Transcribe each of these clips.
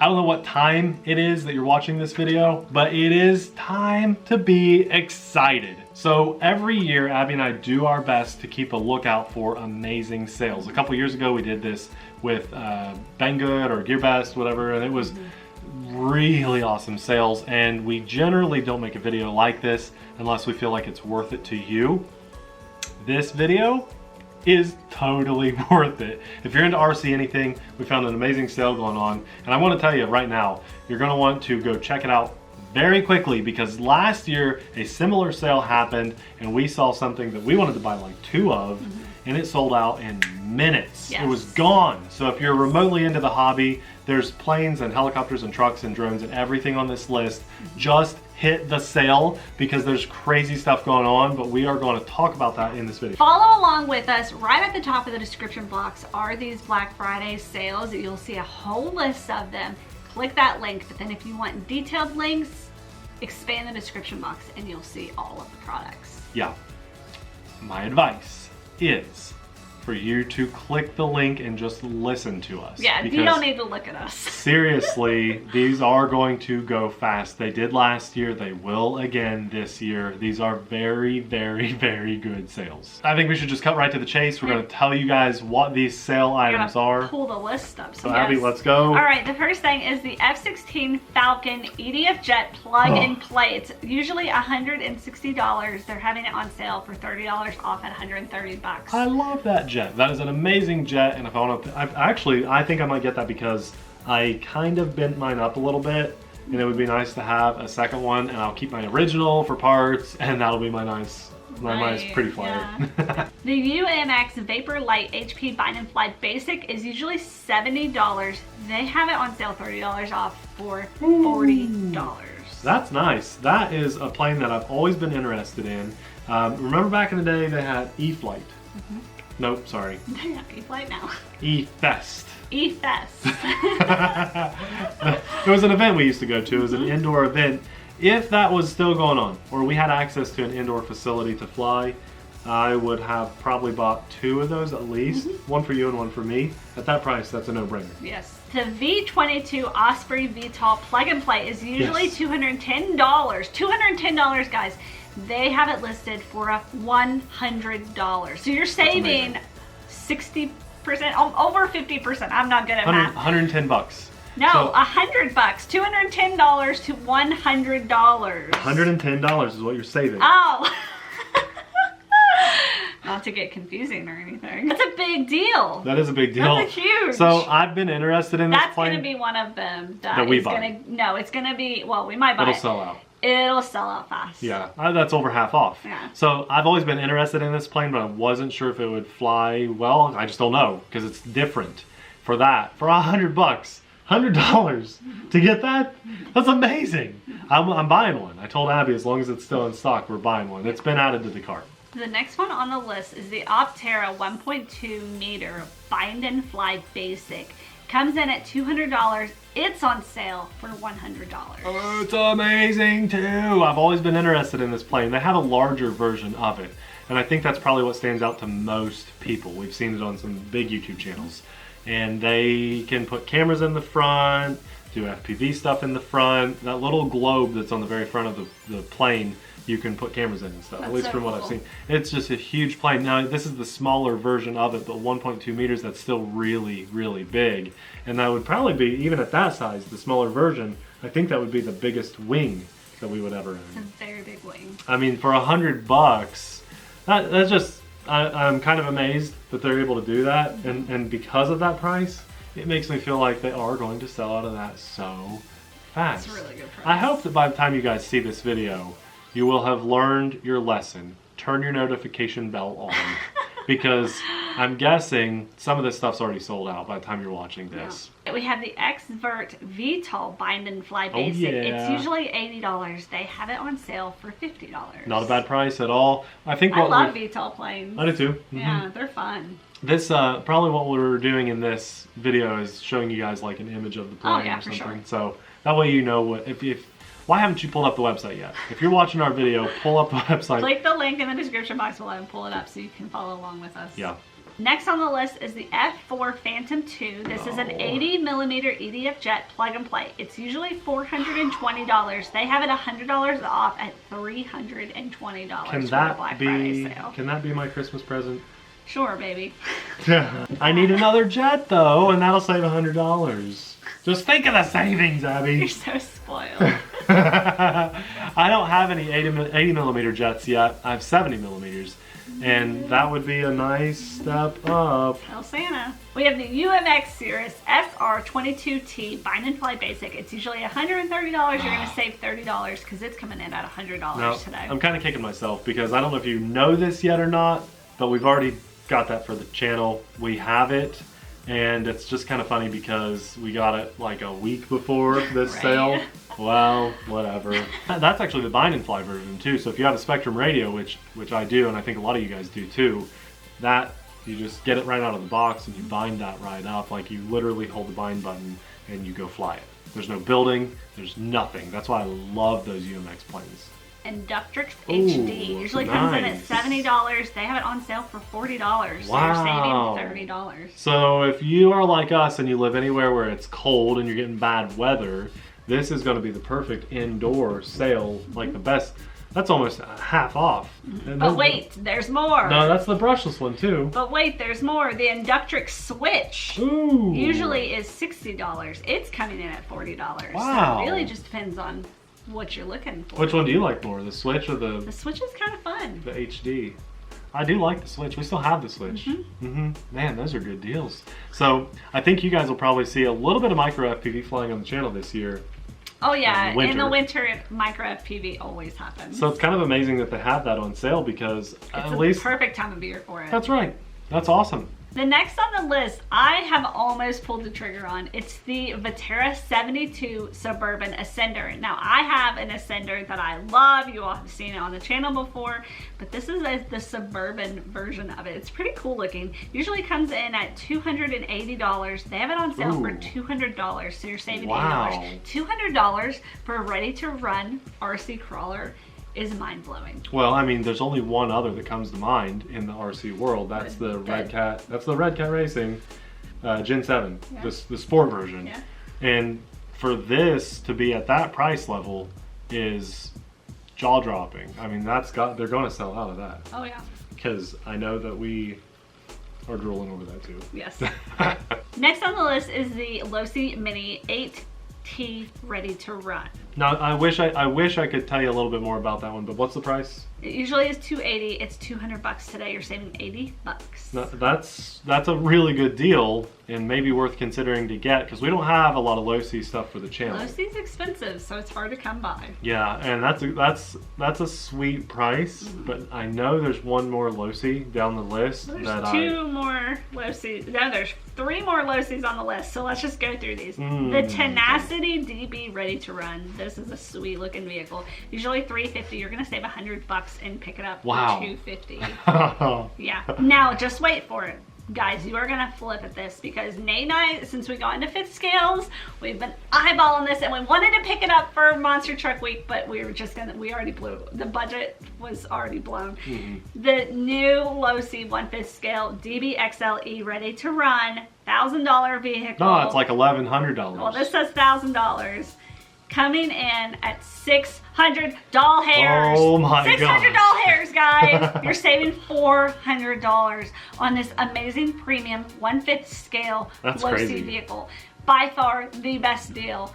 I don't know what time it is that you're watching this video, but it is time to be excited. So every year, Abby and I do our best to keep a lookout for amazing sales. A couple years ago, we did this with Banggood or GearBest, whatever, and it was really awesome sales. And we generally don't make a video like this unless we feel like it's worth it to you. This video is totally worth it. If you're into RC anything, we found an amazing sale going on, and I want to tell you right now, you're going to want to go check it out very quickly, because last year a similar sale happened and we saw something that we wanted to buy like 2 of, and it sold out in minutes. Yes. It was gone. So if you're remotely into the hobby, there's planes and helicopters and trucks and drones and everything on this list. Just hit the sale, because there's crazy stuff going on, but we are going to talk about that in this video. Follow along with us. Right at the top of the description box are these Black Friday sales. You'll see a whole list of them. Click that link, but then if you want detailed links, expand the description box and you'll see all of the products. Yeah. My advice is for you to click the link and just listen to us. Yeah, you don't need to look at us. Seriously, these are going to go fast. They did last year, they will again this year. These are very, very, very good sales. I think we should just cut right to the chase. We're going to tell you guys what these sale items are. Pull the list up. So Abby, let's go. All right, the first thing is the F-16 Falcon EDF Jet plug and play. It's usually $160. They're having it on sale for $30 off at $130. I love that jet. That is an amazing jet, and if I want to, I think I might get that because I kind of bent mine up a little bit, and it would be nice to have a second one, and I'll keep my original for parts, and that'll be my nice pretty flyer. Yeah. The UMX Vapor Light HP Bind and Fly Basic is usually $70. They have it on sale $30 off for $40. That's nice. That is a plane that I've always been interested in. Remember back in the day they had E-Flight. Nope, sorry. They have E-Flight now. E-Fest. E-Fest. It was an event we used to go to. It was an indoor event. If that was still going on, or we had access to an indoor facility to fly, I would have probably bought 2 of those at least. One for you and one for me. At that price, that's a no-brainer. Yes. The V22 Osprey VTOL plug and play is usually $210. $210, guys. They have it listed for $100. So you're saving 60%, over 50%. I'm not good at math. 110 bucks. No, so, $100. $210 to $100. $110 is what you're saving. Oh. Not to get confusing or anything. That's a big deal. That is a big deal. That's huge. So I've been interested in this plane. That's going to be one of them that we buy. No, it's going to be, well, we might buy it. It'll sell out. It'll sell out fast. Yeah, that's over half off. Yeah. So I've always been interested in this plane, but I wasn't sure if it would fly well. I just don't know, because it's different. For that, for $100, $100 to get that, that's amazing. I'm buying one. I told Abby as long as it's still in stock, we're buying one. It's been added to the cart. The next one on the list is the Optera 1.2 meter Bind and Fly Basic. Comes in at $200. It's on sale for $100. Oh, it's amazing too. I've always been interested in this plane. They have a larger version of it, and I think that's probably what stands out to most people. We've seen it on some big YouTube channels, and they can put cameras in the front, do FPV stuff in the front. That little globe that's on the very front of the plane, you can put cameras in and stuff, at least from what I've seen. It's just a huge plane. Now, this is the smaller version of it, but 1.2 meters, that's still really, really big. And that would probably be, even at that size, the smaller version, I think that would be the biggest wing that we would ever own. It's a very big wing. I mean, for $100, that's just, I'm kind of amazed that they're able to do that. And because of that price, it makes me feel like they are going to sell out of that so fast. It's a really good price. I hope that by the time you guys see this video, you will have learned your lesson. Turn your notification bell on, because I'm guessing some of this stuff's already sold out by the time you're watching this. Yeah. We have the X-Vert VTOL Bind and Fly Basic. Oh, yeah. It's usually $80. They have it on sale for $50. Not a bad price at all. I love VTOL planes. I do too. Yeah, they're fun. This probably what we're doing in this video is showing you guys like an image of the plane or something. Sure. So that way you know what if why haven't you pulled up the website yet? If you're watching our video, pull up the website. Click the link in the description box below and pull it up so you can follow along with us. Yeah. Next on the list is the F4 Phantom 2. This is an 80mm EDF jet plug and play. It's usually $420. They have it $100 off at $320 Can for the that Black Friday be? sale. Can that be my Christmas present? Sure, baby. I need another jet though, and that'll save $100. Just think of the savings, Abby. You're so spoiled. I don't have any 80mm jets yet. I have 70mm, and that would be a nice step up. Tell Santa. We have the UMX Cirrus SR22T Bind and Fly Basic. It's usually $130. You're going to save $30 because it's coming in at $100 Now, today. I'm kind of kicking myself because I don't know if you know this yet or not, but we've already got that for the channel. We have it. And it's just kind of funny because we got it like a week before this Right. sale. Well, whatever. That's actually the Bind and Fly version too. So if you have a Spectrum radio, which I do, and I think a lot of you guys do too, that you just get it right out of the box and you bind that right up. Like you literally hold the bind button and you go fly it. There's no building, there's nothing. That's why I love those UMX planes. Inductrix Ooh, HD usually comes in at nice. $70. They have it on sale for $40. So Wow. you're saving $30. So if you are like us and you live anywhere where it's cold and you're getting bad weather, this is going to be the perfect indoor sale, like the best. That's almost half off. And But then- wait, there's more. No, that's the brushless one too. But wait, there's more. The Inductrix Switch Ooh. usually is $60. It's coming in at $40. Wow. So it really just depends on what you're looking for. Which one do you like more, the Switch or The the Switch is kind of fun. HD? I do like the Switch. We still have the Switch. Man, those are good deals. So I think you guys will probably see a little bit of micro FPV flying on the channel this year. Oh yeah, winter. in the winter, micro FPV always happens. So it's kind of amazing that they have that on sale because it's at the least perfect time of year for it. that's right. That's awesome. The next on the list, I have almost pulled the trigger on. It's the Vatera 72 Suburban Ascender. Now, I have an Ascender that I love. You all have seen it on the channel before, but this is the Suburban version of it. It's pretty cool looking. Usually comes in at $280. They have it on sale for Ooh. $200, so you're saving Wow. $80. $200 for a ready-to-run RC crawler is mind-blowing. Well, I mean, there's only one other that comes to mind in the RC world. That's the Red Cat. That's the Red Cat Racing Gen 7, Yeah. the sport version. Yeah. And for this to be at that price level is jaw-dropping. I mean, they're going to sell out of that Oh yeah. because I know that we are drooling over that too. Yes. Next on the list is the Losi Mini 8T Ready to Run. Now, I wish I could tell you a little bit more about that one, but what's the price? It usually is $280. It's $200 today. You're saving $80. No, that's a really good deal and maybe worth considering to get because we don't have a lot of Losi stuff for the channel. Losi's expensive, so it's hard to come by. Yeah, and that's a sweet price, but I know there's one more Losi down the list There's that two more Losis. No, there's 3 more Losis on the list, so let's just go through these. The Tenacity DB Ready to Run. This is a sweet looking vehicle. Usually $350. You're gonna save $100 and pick it up Wow. for $250. I. Yeah. Now, just wait for it. Guys, you are gonna flip at this because Nate and I, since we got into 5th scales, we've been eyeballing this and we wanted to pick it up for Monster Truck Week, but we already blew, the budget was already blown. The new Losi 1/5 scale DBXLE Ready to Run, $1,000 vehicle. No, it's like $1,100. Well, this says $1,000. Coming in at $600 hairs. Oh my $600 gosh. hairs, guys. You're saving $400 on this amazing premium 1/5 scale That's Losi crazy. vehicle. By far the best deal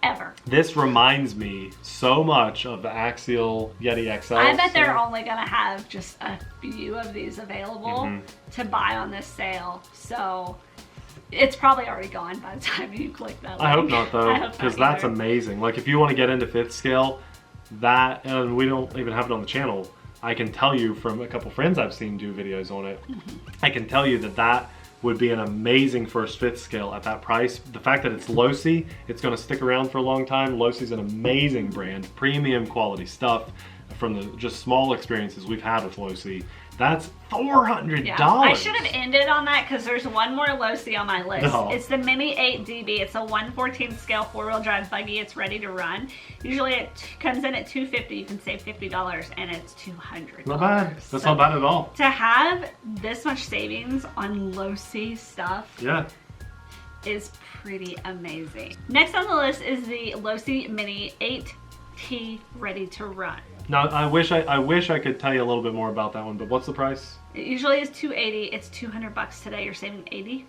ever. This reminds me so much of the Axial Yeti XL. I bet they're only gonna have just a few of these available Mm-hmm. to buy on this sale. So it's probably already gone by the time you click that link. I hope not I though, hope not because that's either. amazing. Like if you want to get into 5th scale, that, and we don't even have it on the channel, I can tell you from a couple friends I've seen do videos on it, I can tell you that would be an amazing first 5th scale at that price. The fact that it's Losi, it's going to stick around for a long time. Losi's an amazing brand, premium quality stuff from the just small experiences we've had with Losi. That's $400. Yeah. I should have ended on that because there's one more Losi on my list. No. It's the Mini 8DB. It's a 1/14 scale 4-wheel drive buggy. It's ready to run. Usually it comes in at $250. You can save $50 and it's $200. Not bad. That's not bad at all. To have this much savings on Losi stuff Yeah. is pretty amazing. Next on the list is the Losi Mini 8T ready to run. Now I wish I could tell you a little bit more about that one, but what's the price? It usually is $280. It's $200 today. You're saving $80.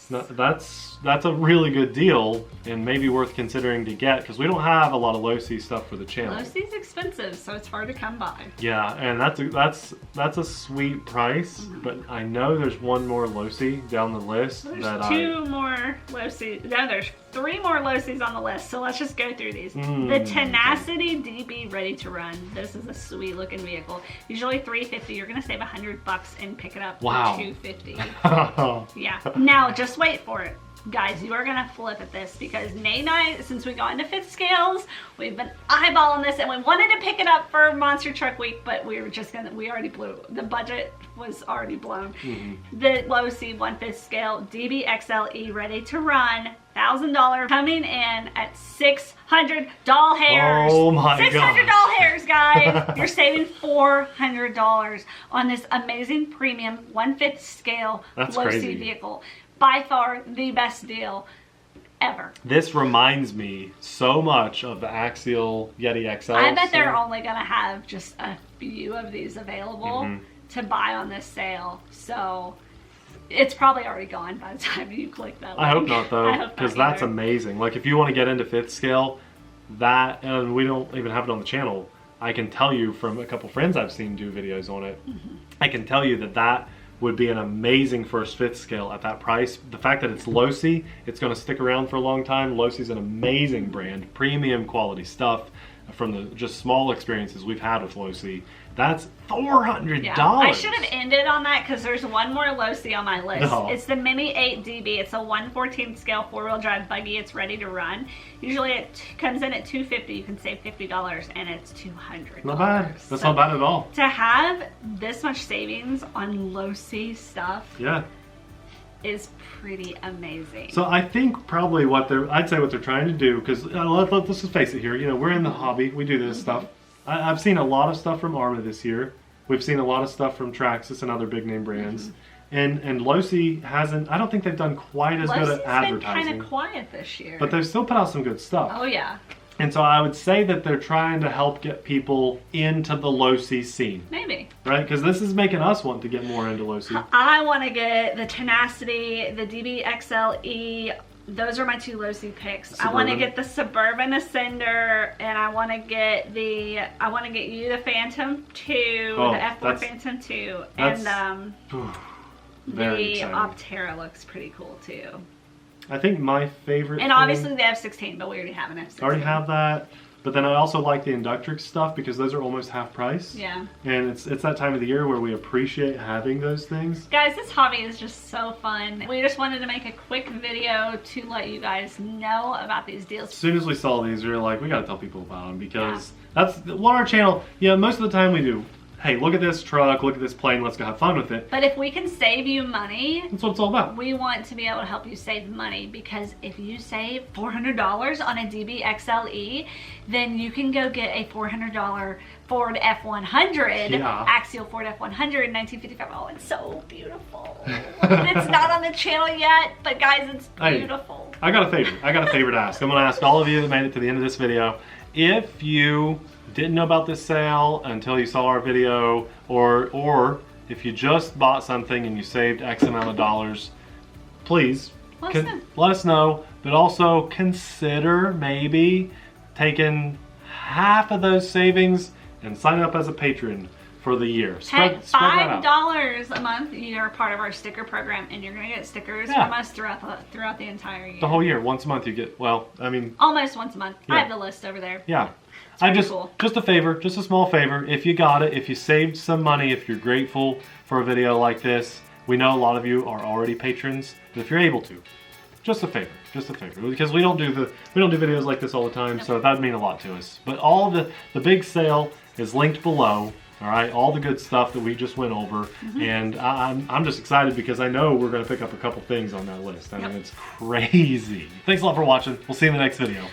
No, that's a really good deal and maybe worth considering to get because we don't have a lot of Losi stuff for the channel. Losi's expensive, so it's hard to come by. Yeah, and that's a sweet price, but I know there's one more Losi down the list There's that two more Losi. No, there's 3 more Losis on the list. So let's just go through these. The Tenacity DB ready to run. This is a sweet looking vehicle. Usually $350. You're gonna save $100 and pick it up Wow. for $250. Yeah. Now just wait for it. Guys, you are gonna flip at this because Nate and I, since we got into 5th scales, we've been eyeballing this and we wanted to pick it up for Monster Truck Week, but we already blew, the budget was already blown. The Losi 1/5 scale DB XLE ready to run, $1,000, coming in at $600 hairs. Oh my $600 God. hairs, guys. You're saving $400 on this amazing premium 1/5 scale That's Losi crazy. vehicle. By far the best deal ever. This reminds me so much of the Axial Yeti XL. I bet they're only gonna have just a few of these available to buy on this sale. So it's probably already gone by the time you click that link. I hope not though, I hope not because that's either. amazing. Like if you want to get into 5th scale, that, and we don't even have it on the channel, I can tell you from a couple friends I've seen do videos on it, I can tell you that would be an amazing first 5th scale at that price. The fact that it's Losi, it's going to stick around for a long time. Losi's an amazing brand, premium quality stuff from the just small experiences we've had with Losi. That's $400. Yeah, I should have ended on that because there's one more Losi on my list. No. It's the Mini 8DB. It's a 1/14 scale 4-wheel drive buggy. It's ready to run. Usually it comes in at $250. You can save $50 and it's $200. Not bad. That's not bad at all. To have this much savings on Losi stuff Yeah. is pretty amazing. So I think probably I'd say what they're trying to do, because let's just face it here, you know, we're in the hobby, we do this stuff. I've seen a lot of stuff from Arrma this year. We've seen a lot of stuff from Traxxas and other big name brands. And Losi hasn't, I don't think they've done quite as good at Losi's been advertising. kind of quiet this year. But they've still put out some good stuff. Oh yeah. And so I would say that they're trying to help get people into the Losi scene, Maybe. right? Because this is making us want to get more into Losi. I want to get the Tenacity, the DB XLE. Those are my 2 Losi picks. I want to get the Suburban Ascender, and I want to get you the Phantom 2, Oh, the F4 that's- Phantom 2, that's and Very the exciting. Optera looks pretty cool too. I think my favorite And thing- obviously the F16, but we already have an F16. I already have that, but then I also like the Inductrix stuff because those are almost half price. Yeah. And it's that time of the year where we appreciate having those things. Guys, this hobby is just so fun. We just wanted to make a quick video to let you guys know about these As deals. soon as we saw these, we were like, we gotta tell people about them because that's what our channel, most of the time we do. Hey, look at this truck, look at this plane, let's go have fun with it. But if we can save you money, That's what it's all about. we want to be able to help you save money, because if you save $400 on a DB XLE, then you can go get a $400 Ford F100, Yeah. Axial Ford F100 1955. Oh, it's so beautiful. It's not on the channel yet, but guys, it's Hey. beautiful. I got a favor to ask. I'm gonna ask all of you that made it to the end of this video. If you didn't know about this sale until you saw our video, or if you just bought something and you saved X amount of dollars, please let us know, but also consider maybe taking half of those savings and signing up as a patron for the year. Heck, Spread that out. $5 a month, you're part of our sticker program, and you're gonna get stickers from us throughout the entire year. The whole year, once a month you get, Almost once a month. Yeah. I have the list over there. yeah. Cool. Just a favor, just a small favor. If you got it, if you saved some money, if you're grateful for a video like this, we know a lot of you are already patrons, but if you're able to, just a favor, because we don't do videos like this all the time, so that would mean a lot to us. But all the big sale is linked below. All right, all the good stuff that we just went over, and I'm just excited because I know we're going to pick up a couple things on that list. I mean, it's crazy. Thanks a lot for watching. We'll see you in the next video.